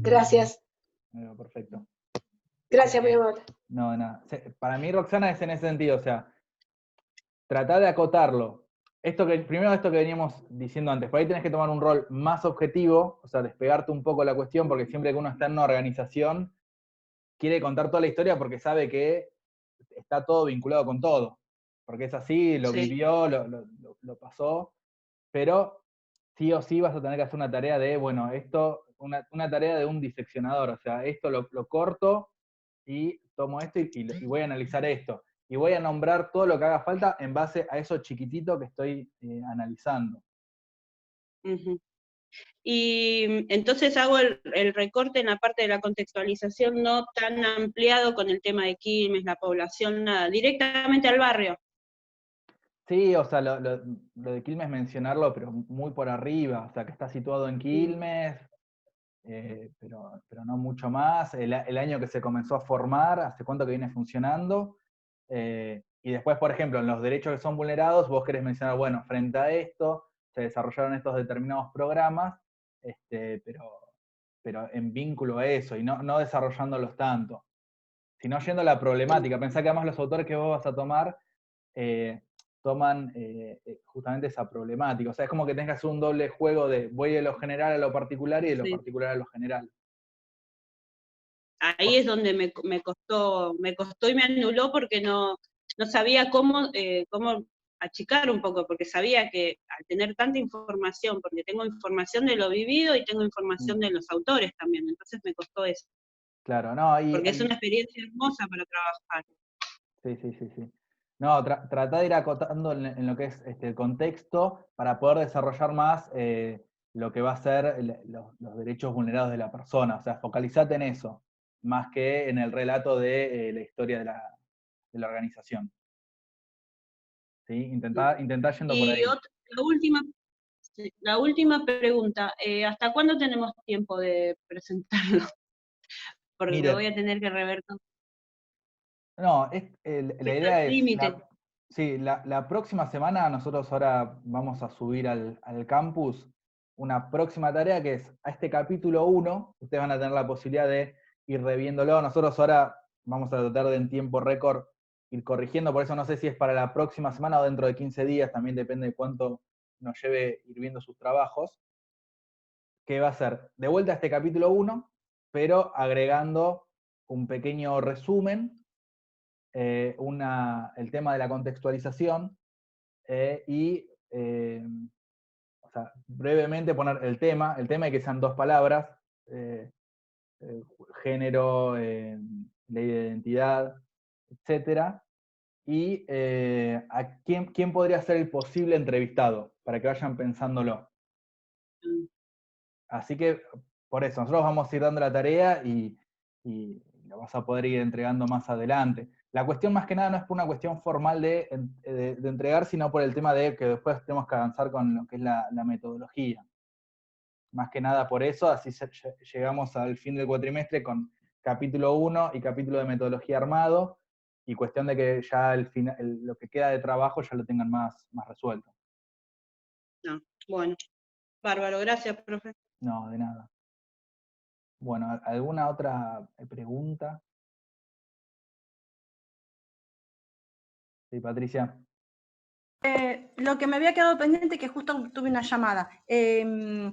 Gracias. Perfecto. Gracias, muy amable. No, nada. Para mí, Roxana, es en ese sentido, o sea, tratar de acotarlo. Primero esto que veníamos diciendo antes, por ahí tenés que tomar un rol más objetivo, o sea, despegarte un poco la cuestión, porque siempre que uno está en una organización, quiere contar toda la historia porque sabe que está todo vinculado con todo. Porque es así, lo Sí. vivió, lo pasó, pero sí o sí vas a tener que hacer una tarea de, bueno, una tarea de un diseccionador, o sea, esto lo corto y tomo esto y voy a analizar esto. Y voy a nombrar todo lo que haga falta en base a eso chiquitito que estoy analizando. Uh-huh. Y entonces hago el recorte en la parte de la contextualización no tan ampliado con el tema de Quilmes, la población, nada, directamente al barrio. Sí, o sea, lo de Quilmes mencionarlo, pero muy por arriba, o sea, que está situado en Quilmes, pero no mucho más. El año que se comenzó a formar, hace cuánto que viene funcionando. Y después, por ejemplo, en los derechos que son vulnerados, vos querés mencionar, bueno, frente a esto, se desarrollaron estos determinados programas, pero en vínculo a eso, y no desarrollándolos tanto, sino yendo a la problemática. Pensá que además los autores que vos vas a tomar toman justamente esa problemática. O sea, es como que tengas que hacer un doble juego de voy de lo general a lo particular y de lo particular a lo general. Ahí es donde me costó y me anuló porque no sabía cómo achicar un poco, porque sabía que al tener tanta información, porque tengo información de lo vivido y tengo información de los autores también, entonces me costó eso. Claro, no, porque es una experiencia hermosa para trabajar. Sí. No, tratá de ir acotando en lo que es el contexto para poder desarrollar más lo que va a ser los derechos vulnerados de la persona. O sea, focalizate en eso, más que en el relato de la historia de la organización. ¿Sí? Intentá yendo por ahí. La última pregunta, ¿hasta cuándo tenemos tiempo de presentarlo? Porque Mire, lo voy a tener que rever todo. No, la idea es, sí, la próxima semana nosotros ahora vamos a subir al campus una próxima tarea que es a este capítulo 1, ustedes van a tener la posibilidad de ir reviéndolo, nosotros ahora vamos a tratar de en tiempo récord ir corrigiendo, por eso no sé si es para la próxima semana o dentro de 15 días, también depende de cuánto nos lleve ir viendo sus trabajos, que va a ser de vuelta a este capítulo 1, pero agregando un pequeño resumen, el tema de la contextualización y, o sea, brevemente poner el tema y que sean 2 palabras, género, ley de identidad, etcétera, y a quién podría ser el posible entrevistado, para que vayan pensándolo. Así que, por eso, nosotros vamos a ir dando la tarea y lo vas a poder ir entregando más adelante. La cuestión más que nada no es por una cuestión formal de entregar, sino por el tema de que después tenemos que avanzar con lo que es la metodología. Más que nada por eso, así llegamos al fin del cuatrimestre con capítulo 1 y capítulo de metodología armado, y cuestión de que ya lo que queda de trabajo ya lo tengan más resuelto. No, bueno, bárbaro, gracias, profe. No, de nada. Bueno, ¿alguna otra pregunta? Sí, Patricia. Lo que me había quedado pendiente, que justo tuve una llamada, que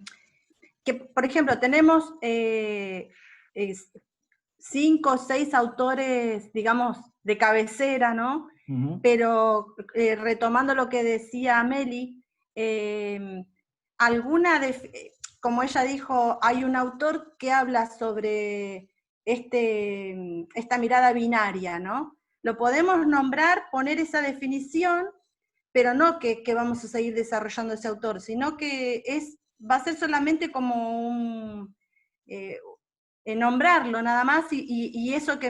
por ejemplo tenemos 5 o 6 autores, digamos, de cabecera, ¿no? Uh-huh. Pero retomando lo que decía Meli, como ella dijo, hay un autor que habla sobre esta mirada binaria, ¿no? Lo podemos nombrar, poner esa definición, pero no que vamos a seguir desarrollando ese autor, sino que va a ser solamente como nombrarlo nada más y eso que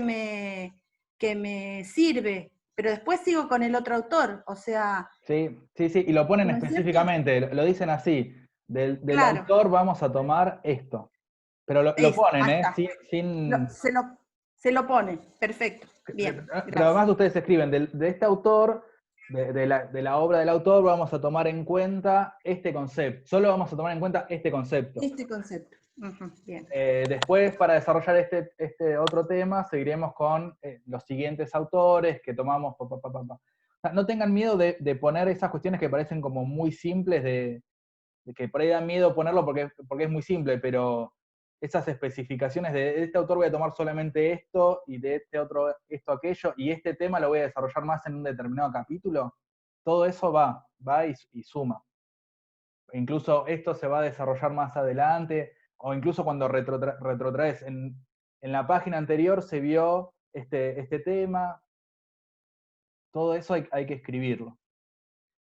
me sirve, pero después sigo con el otro autor, o sea... Sí, y lo ponen específicamente, lo dicen así, del claro. Autor vamos a tomar esto, pero lo ponen, Se lo ponen, perfecto, bien. Pero además ustedes escriben, de este autor, de la obra del autor, vamos a tomar en cuenta este concepto, solo vamos a tomar en cuenta este concepto. Este concepto. Ujú, bien. Después, para desarrollar este otro tema, seguiremos con los siguientes autores que tomamos. O sea, no tengan miedo de poner esas cuestiones que parecen como muy simples, de que por ahí da miedo ponerlo porque es muy simple, pero esas especificaciones de este autor voy a tomar solamente esto, y de este otro esto, aquello, y este tema lo voy a desarrollar más en un determinado capítulo, todo eso va y suma. Incluso esto se va a desarrollar más adelante, o incluso cuando retrotraes. En la página anterior se vio este tema, todo eso hay que escribirlo.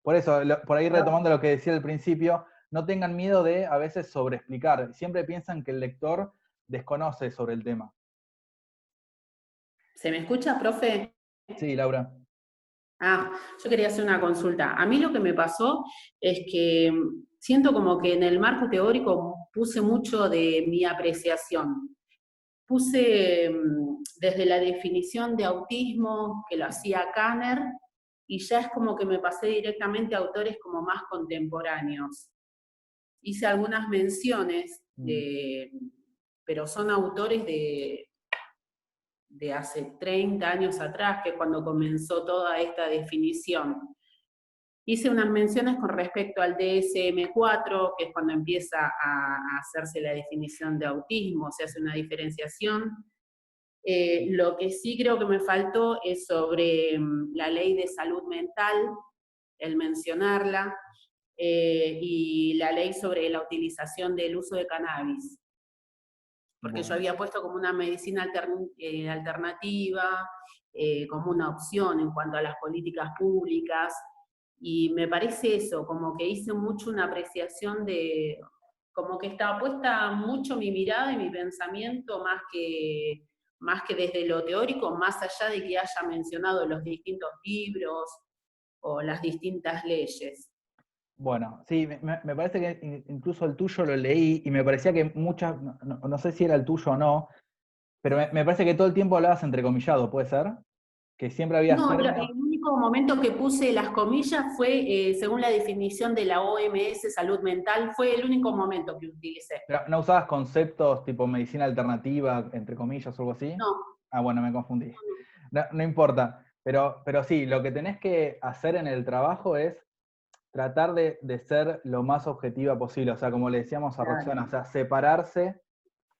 Por eso, por ahí retomando lo que decía al principio, no tengan miedo de a veces sobreexplicar. Siempre piensan que el lector desconoce sobre el tema. ¿Se me escucha, profe? Sí, Laura. Yo quería hacer una consulta. A mí lo que me pasó es que siento como que en el marco teórico puse mucho de mi apreciación. Puse desde la definición de autismo, que lo hacía Kanner, y ya es como que me pasé directamente a autores como más contemporáneos. Hice algunas menciones, pero son autores de hace 30 años atrás, que es cuando comenzó toda esta definición. Hice unas menciones con respecto al DSM-4, que es cuando empieza a hacerse la definición de autismo, se hace una diferenciación. Lo que sí creo que me faltó es sobre la ley de salud mental, el mencionarla, y la ley sobre la utilización del uso de cannabis. Porque yo había puesto como una medicina alternativa, como una opción en cuanto a las políticas públicas, y me parece eso, como que hice mucho una apreciación de, como que estaba puesta mucho mi mirada y mi pensamiento más que desde lo teórico, más allá de que haya mencionado los distintos libros o las distintas leyes. Bueno, sí, me parece que incluso el tuyo lo leí y me parecía que muchas, no sé si era el tuyo o no, pero me parece que todo el tiempo hablabas entrecomillado, ¿puede ser? Que siempre había No, términos. el único momento que puse las comillas fue, según la definición de la OMS, salud mental, fue el único momento que utilicé. Pero, ¿no usabas conceptos tipo medicina alternativa, entre comillas, o algo así? No. Bueno, me confundí. No importa, pero sí, lo que tenés que hacer en el trabajo es tratar de ser lo más objetiva posible. O sea, como le decíamos a Roxana, o sea, separarse,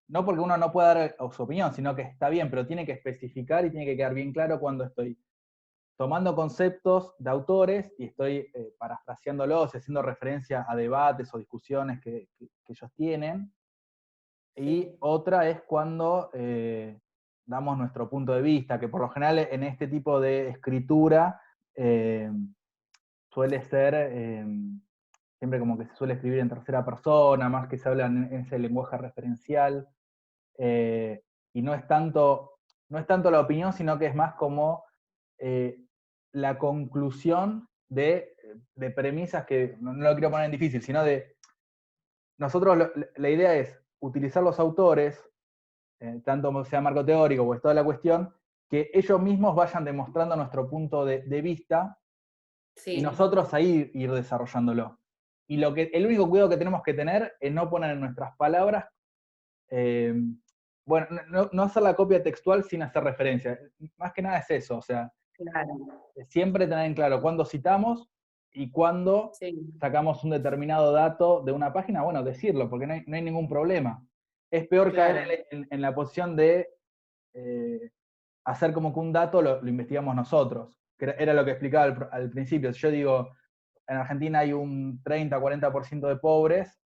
no porque uno no pueda dar su opinión, sino que está bien, pero tiene que especificar y tiene que quedar bien claro cuando estoy tomando conceptos de autores y estoy parafraseándolos y haciendo referencia a debates o discusiones que ellos tienen. Y otra es cuando damos nuestro punto de vista, que por lo general en este tipo de escritura suele ser, siempre como que se suele escribir en tercera persona, más que se habla en ese lenguaje referencial, y no es tanto la opinión, sino que es más como la conclusión de premisas que, no lo quiero poner en difícil, sino de, nosotros la idea es utilizar los autores, tanto sea marco teórico o es toda la cuestión, que ellos mismos vayan demostrando nuestro punto de vista, Sí. y nosotros ahí ir desarrollándolo. Y el único cuidado que tenemos que tener es no poner en nuestras palabras, bueno, no hacer la copia textual sin hacer referencia. Más que nada es eso, o sea, Claro. siempre tener en claro cuándo citamos y cuándo sacamos un determinado dato de una página, bueno, decirlo, porque no hay ningún problema. Es peor caer en la posición de hacer como que un dato lo investigamos nosotros, que era lo que explicaba al principio. Si yo digo, en Argentina hay un 30-40% de pobres,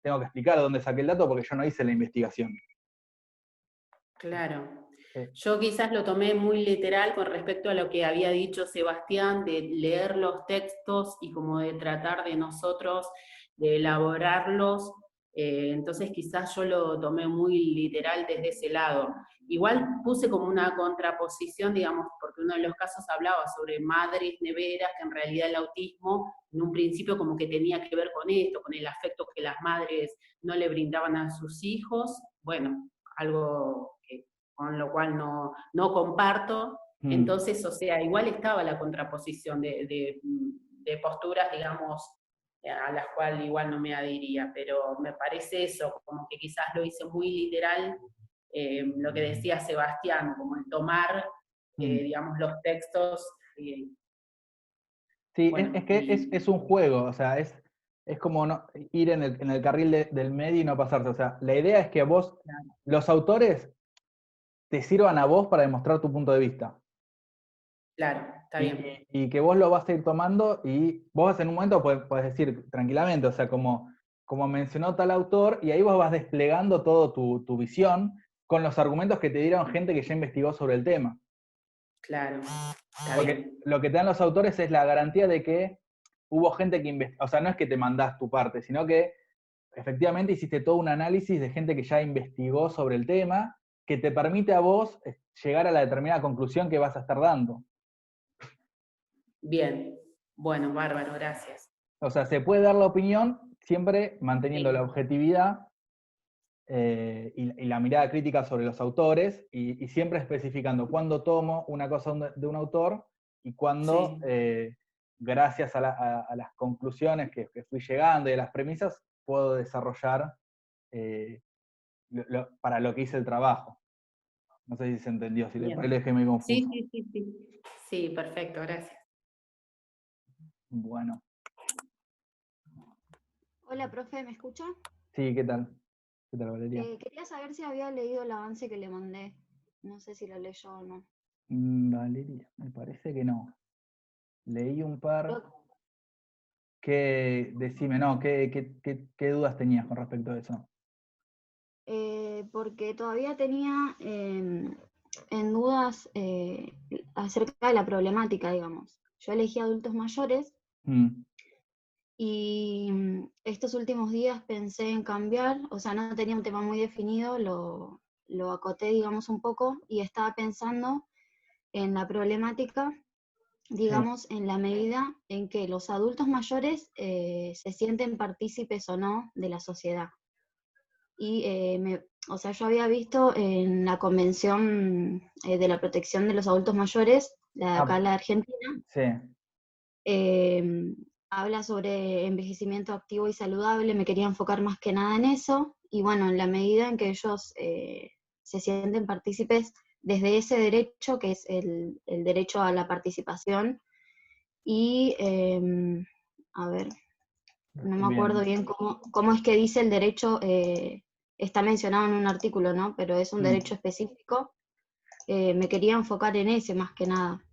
tengo que explicar dónde saqué el dato porque yo no hice la investigación. Claro. Yo quizás lo tomé muy literal con respecto a lo que había dicho Sebastián, de leer los textos y como de tratar de nosotros, de elaborarlos, entonces quizás yo lo tomé muy literal desde ese lado. Igual puse como una contraposición, digamos, porque uno de los casos hablaba sobre madres neveras, que en realidad el autismo en un principio como que tenía que ver con esto, con el afecto que las madres no le brindaban a sus hijos, bueno, algo con lo cual no comparto. Entonces, o sea, igual estaba la contraposición de posturas, digamos, a las cuales igual no me adhería, pero me parece eso, como que quizás lo hice muy literal, lo que decía Sebastián, como el tomar, digamos, los textos. Sí, Bueno, es que es un juego, o sea, es como ir en el carril del medio y no pasarse. O sea, la idea es que vos, los autores, te sirvan a vos para demostrar tu punto de vista. Claro, está bien. Y que vos lo vas a ir tomando y vos en un momento podés decir tranquilamente, o sea, como mencionó tal autor, y ahí vos vas desplegando todo tu visión con los argumentos que te dieron gente que ya investigó sobre el tema. Claro, está Porque bien. lo que te dan los autores es la garantía de que hubo gente que investigó, o sea, no es que te mandás tu parte, sino que efectivamente hiciste todo un análisis de gente que ya investigó sobre el tema, que te permite a vos llegar a la determinada conclusión que vas a estar dando. Bien, bueno, bárbaro, gracias. O sea, se puede dar la opinión siempre manteniendo la objetividad y la mirada crítica sobre los autores, y siempre especificando cuándo tomo una cosa de un autor y cuándo, gracias a las conclusiones que fui llegando y a las premisas, puedo desarrollar para lo que hice el trabajo. No sé si se entendió, si Bien. le dejé muy confuso. Sí. Sí, perfecto, gracias. Bueno. Hola, profe, ¿me escucha? Sí, ¿qué tal? ¿Qué tal, Valeria? Quería saber si había leído el avance que le mandé. No sé si lo leyó o no. Valeria, me parece que no. Leí un par. Creo- Decime, no, ¿qué dudas tenías con respecto a eso? porque todavía tenía en dudas acerca de la problemática, digamos. Yo elegí adultos mayores y estos últimos días pensé en cambiar, o sea, no tenía un tema muy definido, lo acoté, digamos, un poco y estaba pensando en la problemática, digamos, en la medida en que los adultos mayores se sienten partícipes o no de la sociedad. Y, o sea, yo había visto en la Convención de la Protección de los Adultos Mayores, la de acá, la Argentina, Sí. habla sobre envejecimiento activo y saludable, me quería enfocar más que nada en eso, y bueno, en la medida en que ellos se sienten partícipes desde ese derecho, que es el derecho a la participación, y, a ver, no me acuerdo bien cómo es que dice el derecho, está mencionado en un artículo, ¿no? Pero es un derecho específico, me quería enfocar en ese más que nada.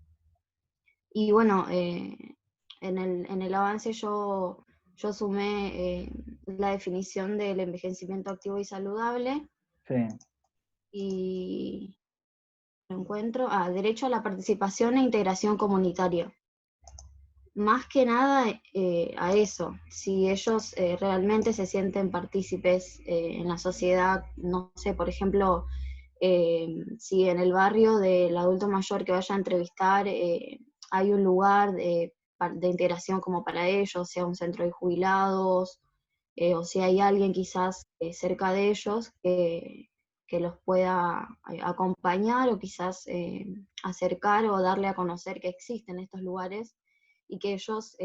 Y bueno, en el avance yo sumé la definición del envejecimiento activo y saludable. Sí. Y lo encuentro, derecho a la participación e integración comunitaria. Más que nada a eso, si ellos realmente se sienten partícipes en la sociedad, no sé, por ejemplo, si en el barrio del adulto mayor que vaya a entrevistar hay un lugar de integración como para ellos, sea un centro de jubilados, o si hay alguien quizás cerca de ellos que los pueda acompañar o quizás acercar o darle a conocer que existen estos lugares y que ellos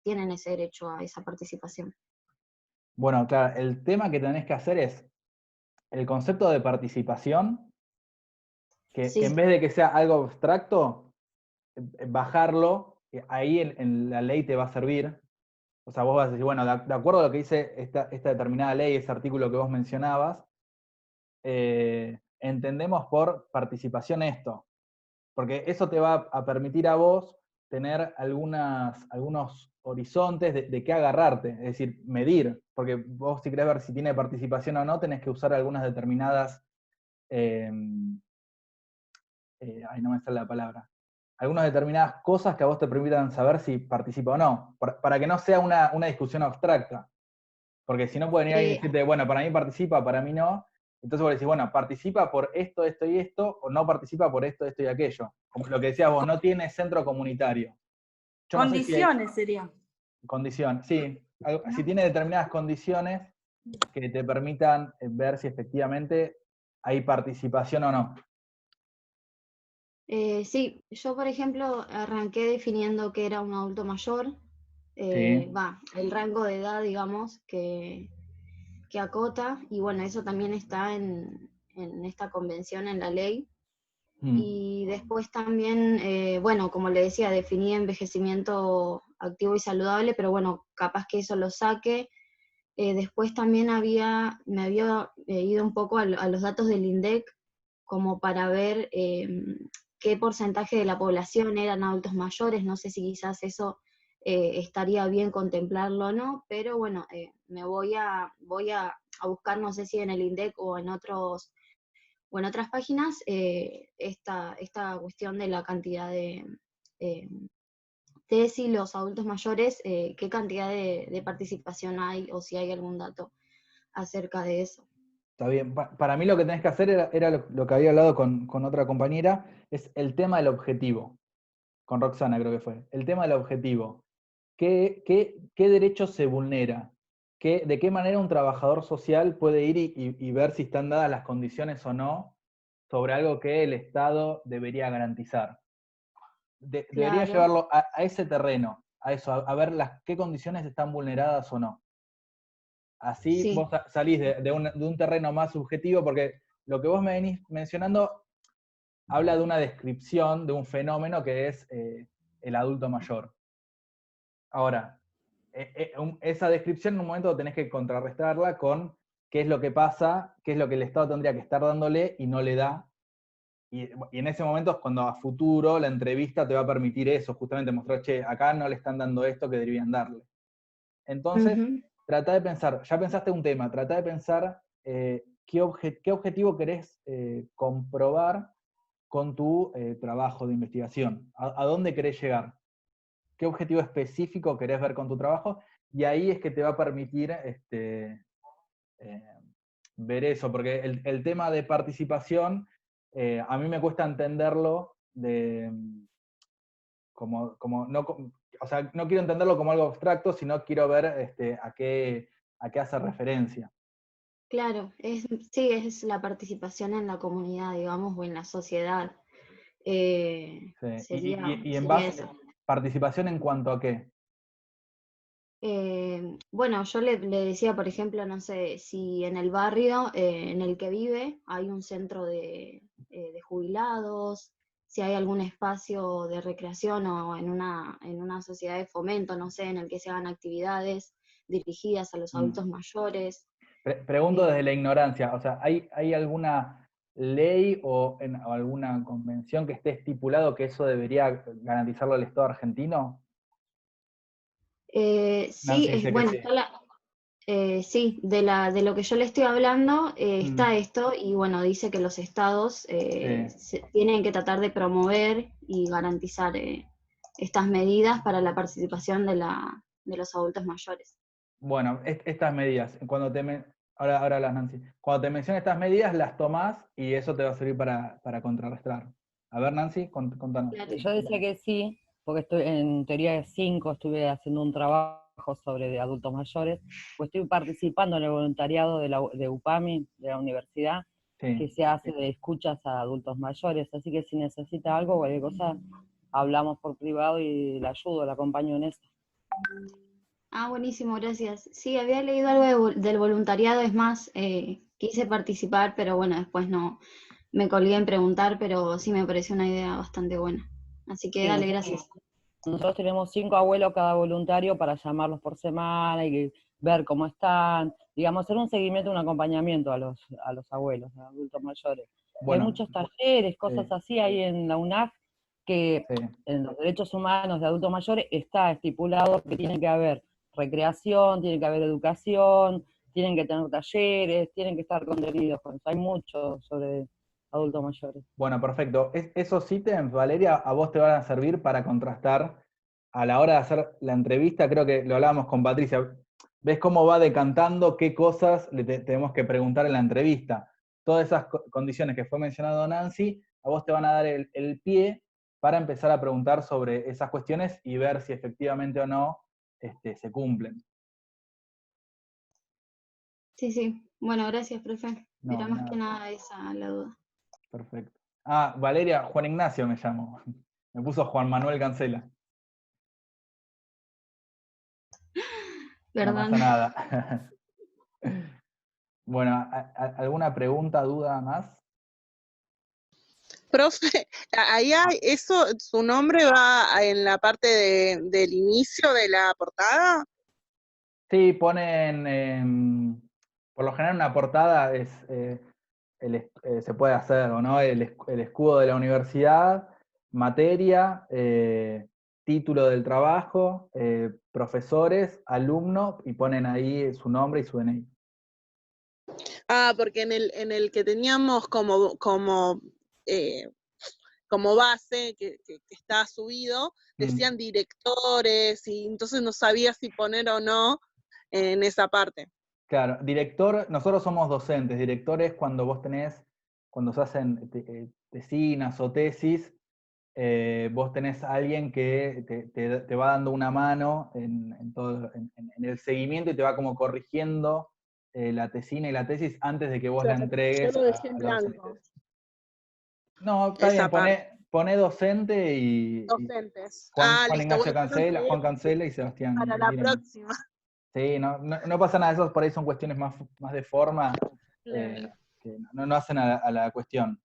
tienen ese derecho a esa participación. Bueno, claro, el tema que tenés que hacer es el concepto de participación, que Sí. en vez de que sea algo abstracto, bajarlo, ahí en la ley te va a servir. O sea, vos vas a decir, bueno, de acuerdo a lo que dice esta determinada ley, ese artículo que vos mencionabas, entendemos por participación esto. Porque eso te va a permitir a vos tener algunos horizontes de qué agarrarte, es decir, medir, porque vos si querés ver si tiene participación o no, tenés que usar algunas determinadas, ay, no me sale la palabra, algunas determinadas cosas que a vos te permitan saber si participa o no, para que no sea una discusión abstracta, porque si no puede venir alguien y decirte, bueno, para mí participa, para mí no. Entonces vos decís, bueno, participa por esto, esto y esto, o no participa por esto, esto y aquello. Como lo que decías vos, no tiene centro comunitario. Yo Condiciones no sé serían. condición, sí. Si tiene determinadas condiciones que te permitan ver si efectivamente hay participación o no. Sí, yo por ejemplo arranqué definiendo que era un adulto mayor, Sí. El rango de edad, digamos, que acota, y bueno, eso también está en esta convención, en la ley. Y después también, bueno, como le decía, definí envejecimiento activo y saludable, pero bueno, capaz que eso lo saque. Después también me había ido un poco a los datos del INDEC, como para ver qué porcentaje de la población eran adultos mayores. No sé si quizás eso estaría bien contemplarlo o no, pero bueno, me voy a buscar, no sé si en el INDEC o en otras páginas, esta cuestión de la cantidad eh, de si los adultos mayores, qué cantidad de participación hay, o si hay algún dato acerca de eso. Está bien. Para mí lo que tenés que hacer era lo que había hablado con otra compañera, es el tema del objetivo. Con Roxana creo que fue. El tema del objetivo. ¿Qué derecho se vulnera? ¿De qué manera un trabajador social puede ir y ver si están dadas las condiciones o no sobre algo que el Estado debería garantizar? Debería Claro, llevarlo a ese terreno, a eso, a ver qué condiciones están vulneradas o no. Así sí, vos salís de un terreno más subjetivo, porque lo que vos me venís mencionando habla de una descripción de un fenómeno que es el adulto mayor. Ahora, esa descripción en un momento tenés que contrarrestarla con qué es lo que pasa, qué es lo que el Estado tendría que estar dándole y no le da. Y en ese momento es cuando a futuro la entrevista te va a permitir eso, justamente mostrar, che, acá no le están dando esto que deberían darle. Entonces, ujú, trata de pensar, ya pensaste un tema, trata de pensar qué objetivo querés comprobar con tu trabajo de investigación. ¿A dónde querés llegar? ¿Qué objetivo específico querés ver con tu trabajo? Y ahí es que te va a permitir eh, ver eso, porque el tema de participación, a mí me cuesta entenderlo no, o sea, no quiero entenderlo como algo abstracto, sino quiero ver a qué hace referencia. claro, sí, es la participación en la comunidad, digamos, o en la sociedad. Sí. Y en Sería base, eso. participación en cuanto a qué. Bueno, yo le decía, por ejemplo, no sé, si en el barrio en el que vive hay un centro de jubilados, si hay algún espacio de recreación, o en una sociedad de fomento, no sé, en el que se hagan actividades dirigidas a los adultos mayores. Pregunto Eh, desde la ignorancia, o sea, ¿hay alguna ley o alguna convención que esté estipulado que eso debería garantizarlo el Estado argentino? sí, Nancy dice que bueno, sí. sí, de lo que yo le estoy hablando, está Mm, esto, y bueno, dice que los estados sí. tienen que tratar de promover y garantizar estas medidas para la participación de los adultos mayores. Bueno, estas medidas, ahora las Nancy, cuando te menciono estas medidas, las tomás y eso te va a servir para contrarrestar. A ver, Nancy, contanos. Claro. Yo decía que sí, porque estoy en teoría de 5, estuve haciendo un trabajo sobre de adultos mayores, pues estoy participando en el voluntariado de UPAMI, de la universidad, Sí. que se hace de escuchas a adultos mayores, así que si necesita algo, cualquier cosa, hablamos por privado y la ayudo, la acompaño en esto. Ah, buenísimo, gracias. Sí, había leído algo del voluntariado, es más, quise participar, pero bueno, después no me colgué en preguntar, pero sí me pareció una idea bastante buena. Así que Sí, dale, gracias. nosotros tenemos 5 abuelos cada voluntario para llamarlos por semana y ver cómo están, digamos, hacer un seguimiento, un acompañamiento a los abuelos, a los adultos mayores. Y hay Bueno, muchos talleres, cosas sí, así ahí en la UNAF, que sí. en los derechos humanos de adultos mayores está estipulado que tiene que haber recreación, tiene que haber educación, tienen que tener talleres, tienen que estar contenidos, hay mucho sobre adultos mayores. Bueno, perfecto. Esos ítems, Valeria, a vos te van a servir para contrastar a la hora de hacer la entrevista. Creo que lo hablábamos con Patricia. ¿Ves cómo va decantando qué cosas tenemos que preguntar en la entrevista? Todas esas condiciones que fue mencionado Nancy, a vos te van a dar el pie para empezar a preguntar sobre esas cuestiones y ver si efectivamente o no se cumplen. Sí, sí. Bueno, gracias, profe. No, Era de más que nada. nada esa la duda. Perfecto. Ah, Valeria, Juan Ignacio me llamo. Me puso Juan Manuel Cancela. No Perdón. pasa nada. Bueno, ¿alguna pregunta, duda más? Profe, ahí hay, eso, su nombre va en la parte del inicio de la portada. Sí, ponen, por lo general una portada es, se puede hacer, ¿o no? El escudo de la universidad, materia, título del trabajo, profesores, alumno, y ponen ahí su nombre y su DNI. Ah, porque en el que teníamos como base, que está subido, decían directores, y entonces no sabía si poner o no en esa parte. Claro, director, nosotros somos docentes, directores cuando se hacen tesinas o tesis, vos tenés a alguien que te va dando una mano en el seguimiento y te va como corrigiendo la tesina y la tesis antes de que vos la entregues Yo lo dejé a en los blanco, docentes. No, está esa bien, parte. pone docente y Docentes. Juan Listo, Ignacio bueno, yo lo Juan entregué Cancela y Sebastián para la Guillermo. próxima. Sí, no pasa nada, esos por ahí son cuestiones más de forma, Claro. que no hacen a la cuestión.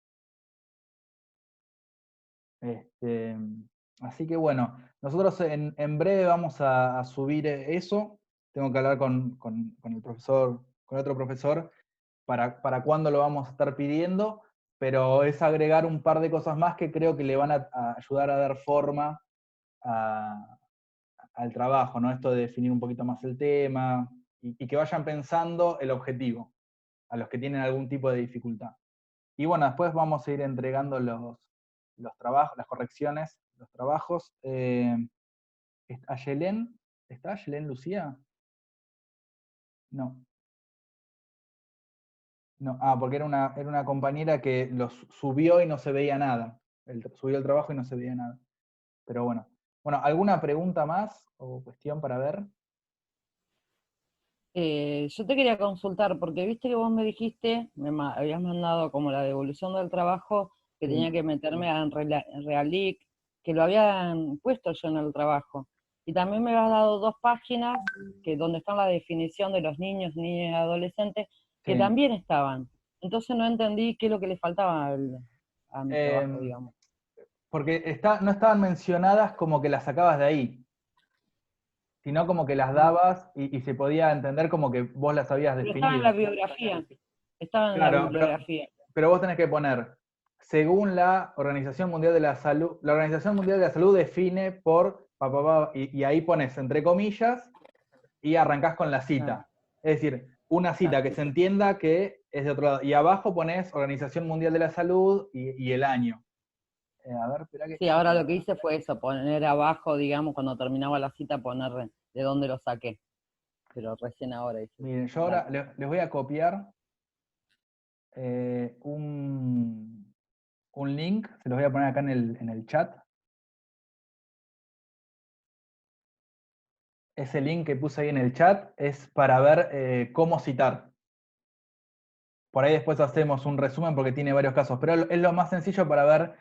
Así que bueno, nosotros en breve vamos a subir eso. Tengo que hablar con el profesor, con otro profesor, para cuándo lo vamos a estar pidiendo, pero es agregar un par de cosas más que creo que le van a ayudar a dar forma al trabajo, ¿no? Esto de definir un poquito más el tema y que vayan pensando el objetivo, a los que tienen algún tipo de dificultad. Y bueno, después vamos a ir entregando los trabajos, las correcciones, los trabajos. ¿Ayelén? ¿Está Ayelén Lucía? No. No, porque era una compañera que los subió y no se veía nada. Subió el trabajo y no se veía nada. Pero bueno. Bueno, ¿alguna pregunta más o cuestión para ver? Yo te quería consultar, porque viste que vos me dijiste, habías mandado como la devolución del trabajo, que Sí. tenía que meterme en Realic, que lo habían puesto yo en el trabajo. Y también me habías dado 2 páginas donde están la definición de los niños, niñas y adolescentes, que Sí. también estaban. Entonces no entendí qué es lo que le faltaba a mi trabajo, digamos. Porque no estaban mencionadas como que las sacabas de ahí, sino como que las dabas y se podía entender como que vos las habías Pero definido. estaba en la bibliografía. Estaba en Claro, la bibliografía. pero vos tenés que poner, según la Organización Mundial de la Salud, la Organización Mundial de la Salud define por, y ahí pones entre comillas, y arrancás con la cita. Es decir, una cita que se entienda que es de otro lado. Y abajo pones Organización Mundial de la Salud y el año. A ver, espera que... Sí, ahora lo que hice fue eso, poner abajo, digamos, cuando terminaba la cita, poner de dónde lo saqué. Pero recién ahora hice. Miren, yo ahora les voy a copiar un link, se los voy a poner acá en el chat. Ese link que puse ahí en el chat es para ver cómo citar. Por ahí después hacemos un resumen porque tiene varios casos, pero es lo más sencillo para ver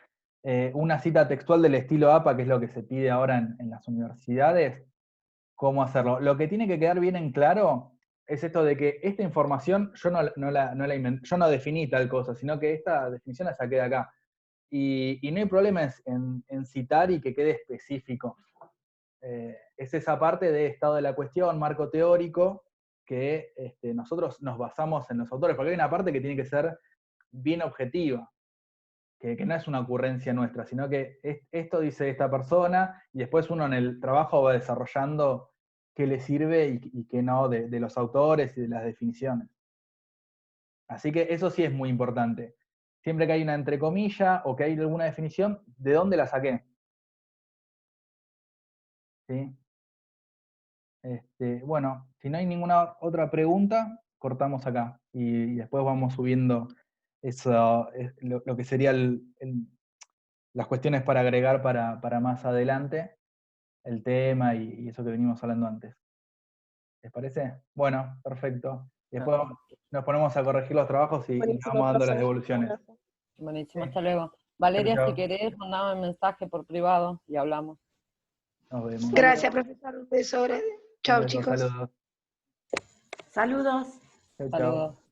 una cita textual del estilo APA, que es lo que se pide ahora en las universidades, cómo hacerlo. Lo que tiene que quedar bien en claro es esto de que esta información yo no la inventé, yo no definí tal cosa, sino que esta definición la saqué de acá. Y no hay problema en citar y que quede específico. Es esa parte de estado de la cuestión, marco teórico, que nosotros nos basamos en los autores, porque hay una parte que tiene que ser bien objetiva, que no es una ocurrencia nuestra, sino que esto dice esta persona, y después uno en el trabajo va desarrollando qué le sirve y qué no de los autores y de las definiciones. Así que eso sí es muy importante. Siempre que hay una entrecomilla o que hay alguna definición, ¿de dónde la saqué? ¿Sí? Bueno, si no hay ninguna otra pregunta, cortamos acá y después vamos subiendo eso, lo que serían las cuestiones para agregar para más adelante, el tema y eso que venimos hablando antes. ¿Les parece? Bueno, perfecto. Después nos ponemos a corregir los trabajos y les vamos dando las devoluciones. Buenísimo, Sí. hasta luego. Valeria, Chau, si chau. querés, mandame un mensaje por privado y hablamos. Nos vemos. Gracias, profesor. Un beso. Chao, Un beso, chicos. saludos. Saludos. Chau, chau. Saludos.